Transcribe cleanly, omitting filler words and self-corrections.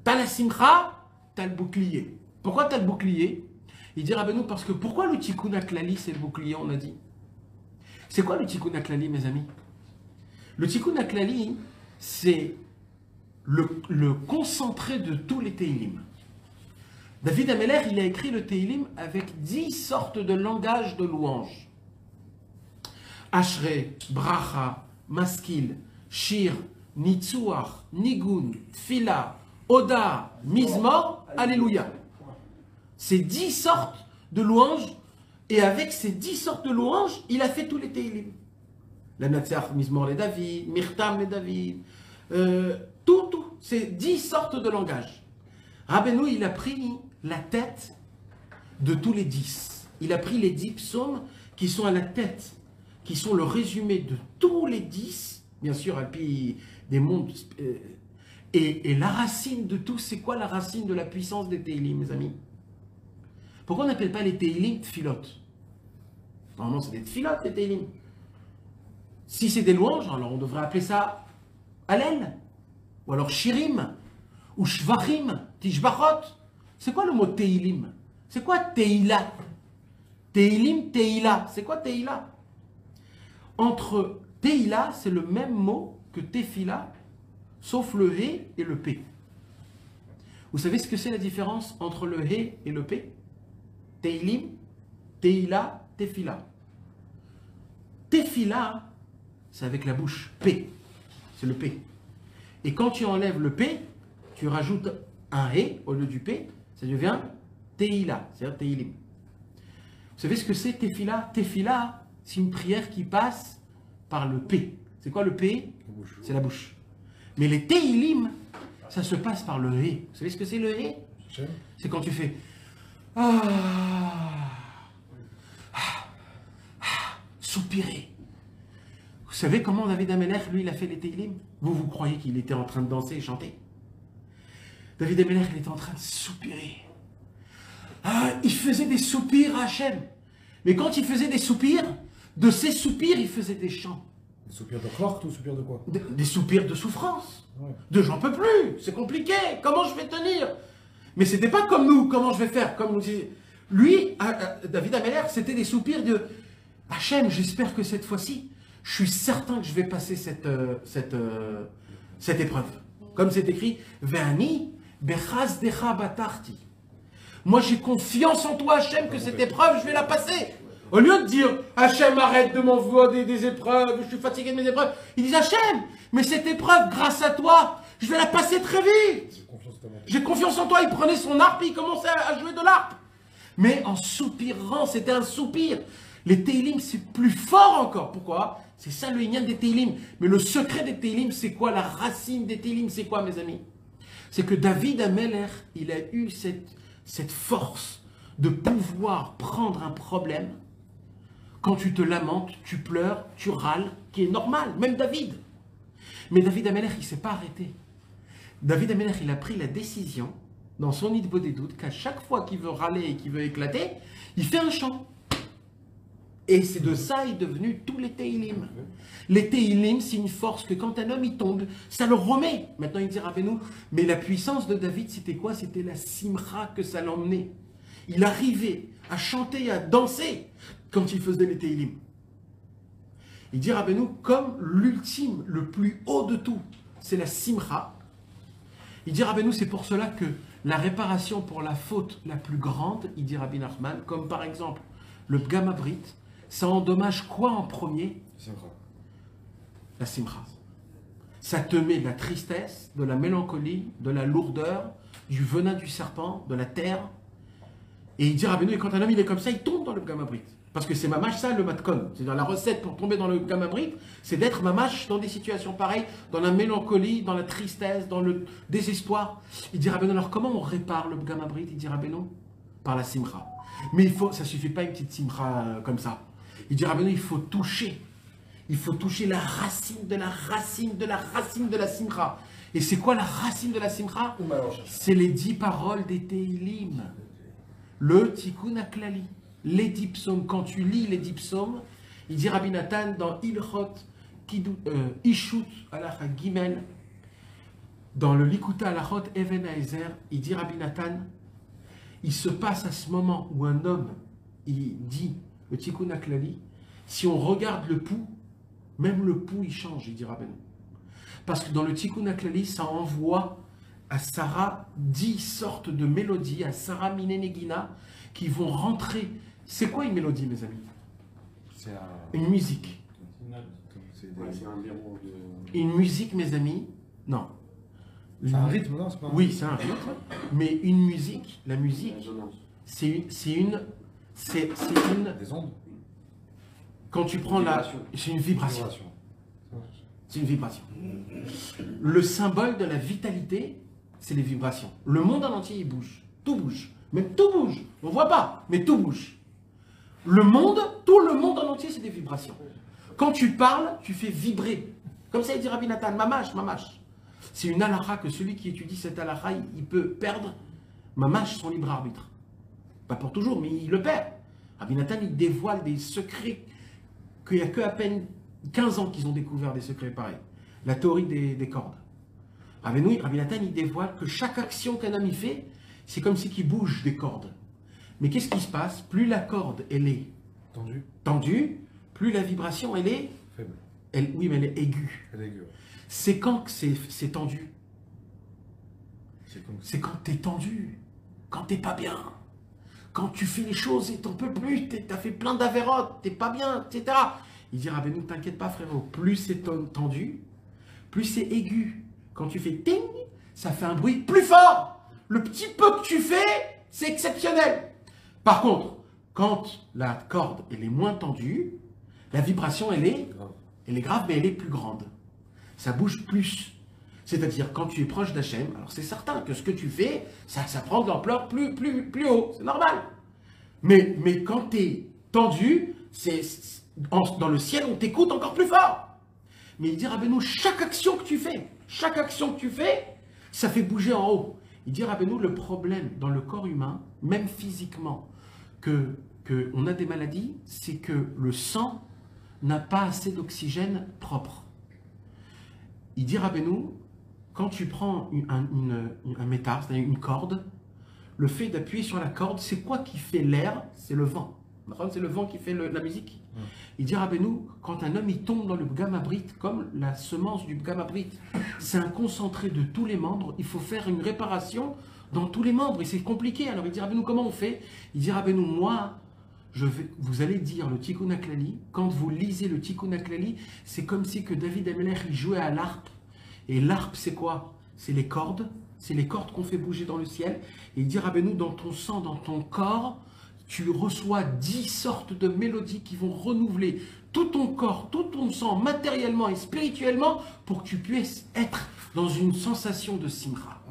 T'as la simcha, t'as le bouclier. Pourquoi t'as le bouclier? Il dit Rabbeinu, parce que pourquoi le tikkun haklali c'est le bouclier, on a dit? C'est quoi le tikkun haklali, mes amis? Le tikkun haklali, c'est le concentré de tous les Teilim. David Ameller, il a écrit le Teilim avec 10 sortes de langage de louange. Ashrei, Bracha, Maskil, Shir, Nitzuach, Nigun, Tfila, Oda, Mizmor, Alléluia. Ces 10 sortes de louanges, et avec ces 10 sortes de louanges, il a fait tous les Teilim. La Natseach, Mizmor les David, Mirtam les David, tout, ces 10 sortes de langage. Rabbeinu, il a pris la tête de tous les 10. Il a pris les 10 psaumes qui sont à la tête, qui sont le résumé de tous les 10, bien sûr, et puis des mondes. Et la racine de tout, c'est quoi la racine de la puissance des Teilim, mes amis? Pourquoi on n'appelle pas les Teilim Tfilot? Normalement, c'est des Tfilot, les Teilim. Si c'est des louanges, alors on devrait appeler ça Hallel, ou alors Shirim, ou Shvachim, Tishbachot. C'est quoi le mot Teilim? C'est quoi Teila? Teilim, Teila. C'est quoi Teila? Entre Teila, c'est le même mot que Tefila, sauf le He et le P. Vous savez ce que c'est la différence entre le He et le P? Teilim, Teila, Tefila. Tefila, c'est avec la bouche. P, c'est le P. Et quand tu enlèves le P, tu rajoutes un He au lieu du P, ça devient Teila, c'est-à-dire Teilim. Vous savez ce que c'est Tefila? Tefila, c'est une prière qui passe par le P. C'est quoi le P? C'est la bouche. Mais les Teilim, ça se passe par le He. Vous savez ce que c'est le He? C'est quand tu fais soupirer. Vous savez comment David Ameller, lui, il a fait les Teilim? Vous croyez qu'il était en train de danser et chanter? David Ameller, il était en train de soupirer. Il faisait des soupirs à Hachem. Mais quand il faisait des soupirs, de ces soupirs, il faisait des chants. Des soupirs de forte ou soupirs de quoi? Des soupirs de souffrance. Ouais. De j'en peux plus, c'est compliqué, comment je vais tenir? Mais c'était pas comme nous, comment je vais faire? Comme nous disait. Lui, David Ameller, c'était des soupirs de Hachem, j'espère que cette fois-ci, je suis certain que je vais passer cette épreuve. Comme c'est écrit, Ve'ani bechaz decha batarti. Moi j'ai confiance en toi, Hachem, que cette épreuve, je vais la passer. Au lieu de dire, Hachem, arrête de m'envoyer des épreuves, je suis fatigué de mes épreuves. Il dit, Hachem, mais cette épreuve, grâce à toi, je vais la passer très vite. J'ai confiance en toi. Il prenait son harpe et il commençait à jouer de l'harpe. Mais en soupirant, c'était un soupir. Les Teilim, c'est plus fort encore. Pourquoi? C'est ça le Inyan des Teilim. Mais le secret des Teilim, c'est quoi? La racine des Teilim, c'est quoi, mes amis? C'est que David Ameller, il a eu cette force de pouvoir prendre un problème. Quand tu te lamentes, tu pleures, tu râles, qui est normal, même David. Mais David Ameller, il ne s'est pas arrêté. David Ameller, il a pris la décision, dans son Hitbo des doutes, qu'à chaque fois qu'il veut râler et qu'il veut éclater, il fait un chant. Et c'est de ça est devenu tous les Teilim. Les Teilim, c'est une force que quand un homme il tombe, ça le remet. Maintenant il dit Rabbeinu, mais la puissance de David, c'était quoi? C'était la simcha que ça l'emmenait. Il arrivait à chanter, à danser quand il faisait les Teilim. Il dit Rabbeinu, comme l'ultime, le plus haut de tout, c'est la simcha. Il dit Rabbeinu, c'est pour cela que la réparation pour la faute la plus grande, il dit Rabbi Nachman, comme par exemple le Pgam Abrit, ça endommage quoi en premier? La simcha. Ça te met de la tristesse, de la mélancolie, de la lourdeur, du venin du serpent, de la terre. Et il dit Rabbeinu, et quand un homme il est comme ça, il tombe dans le Pgam Abrit. Parce que c'est mamash ça le matkon. C'est-à-dire la recette pour tomber dans le Pgam Abrit, c'est d'être mamash dans des situations pareilles, dans la mélancolie, dans la tristesse, dans le désespoir. Il dit Rabbeinu, alors comment on répare le Pgam Abrit? Il dit Rabbeinu, par la simcha. Mais ça ne suffit pas une petite simcha comme ça. Il dit Rabbeinu, il faut toucher. Il faut toucher la racine de la racine de la racine de la simcha. Et c'est quoi la racine de la simcha? C'est les 10 paroles des Teilim. Le Tikkun HaKlali. Les 10 psaumes. Quand tu lis les 10 psaumes, il dit Rabbi Nathan dans Ilchot, Ishut, Halacha Gimel, Dans le Likuta Alachot Even Haezer, il dit Rabbi Nathan, il se passe à ce moment où un homme, il dit le Tikkun HaKlali, si on regarde le pouls, même le pouls il change, il dit Rabbeinu. Parce que dans le Tikkun HaKlali, ça envoie à Sarah 10 sortes de mélodies, à Sarah Minenegina, qui vont rentrer. C'est quoi une mélodie, mes amis? C'est Une musique. c'est un verrou de... Une musique, mes amis, non. C'est un rythme, non? Pas Oui, c'est un rythme. Mais une musique, la musique, c'est une... Des ondes? Quand tu prends la... C'est une vibration. Vibration. C'est une vibration. Le symbole de la vitalité, c'est les vibrations. Le monde en entier, il bouge. Tout bouge. Même tout bouge. On ne voit pas, mais tout bouge. Le monde, tout le monde en entier, c'est des vibrations. Quand tu parles, tu fais vibrer. Comme ça, il dit Rabbi Nathan, mamash, mamash. C'est une halakha que celui qui étudie cette halakha, il peut perdre, mamash, son libre arbitre. Pas pour toujours, mais il le perd. Rabbi Nathan, il dévoile des secrets qu'il n'y a qu'à peine 15 ans qu'ils ont découvert des secrets pareils. La théorie des cordes. Rabbi Nathan, il dévoile que chaque action qu'un homme y fait, c'est comme si il bouge des cordes. Mais qu'est-ce qui se passe? Plus la corde, elle est tendue, plus la vibration, elle est... Faible. Oui, mais elle est aiguë. Elle est aiguë. C'est quand que c'est tendu? C'est quand tu es tendu, quand tu n'es pas bien. Quand tu fais les choses et tu n'en peux plus, tu as fait plein d'avérotes, tu n'es pas bien, etc. Il dit, Rabbeinu, ne t'inquiète pas, frérot, plus c'est tendu, plus c'est aigu. Quand tu fais ting, ça fait un bruit plus fort. Le petit peu que tu fais, c'est exceptionnel. Par contre, quand la corde elle est moins tendue, la vibration elle est grave, mais elle est plus grande. Ça bouge plus. C'est-à-dire, quand tu es proche d'Hachem, alors c'est certain que ce que tu fais, ça prend de l'ampleur plus haut, c'est normal. Mais quand tu es tendu, dans le ciel, on t'écoute encore plus fort. Mais il dit, Rabbeinu, chaque action que tu fais, ça fait bouger en haut. Il dit, Rabbeinu, le problème dans le corps humain, même physiquement, qu'on a des maladies, c'est que le sang n'a pas assez d'oxygène propre. Il dit, Rabbeinu, quand tu prends un métar, c'est-à-dire une corde, le fait d'appuyer sur la corde, c'est quoi qui fait l'air? C'est le vent. C'est le vent qui fait la musique. Il dit, Rabbeinu, quand un homme il tombe dans le gamabrit, comme la semence du gamabrit, c'est un concentré de tous les membres, il faut faire une réparation dans tous les membres, et c'est compliqué. Alors il dit, Rabbeinu, comment on fait? Il dit, Rabbeinu, moi, vous allez dire le Tikkun HaKlali, quand vous lisez le Tikkun HaKlali, c'est comme si que David Amelech il jouait à l'harpe. Et l'harpe, c'est quoi? C'est les cordes qu'on fait bouger dans le ciel. Et il dit, Rabbeinu, dans ton sang, dans ton corps, tu reçois 10 sortes de mélodies qui vont renouveler tout ton corps, tout ton sang, matériellement et spirituellement, pour que tu puisses être dans une sensation de simra.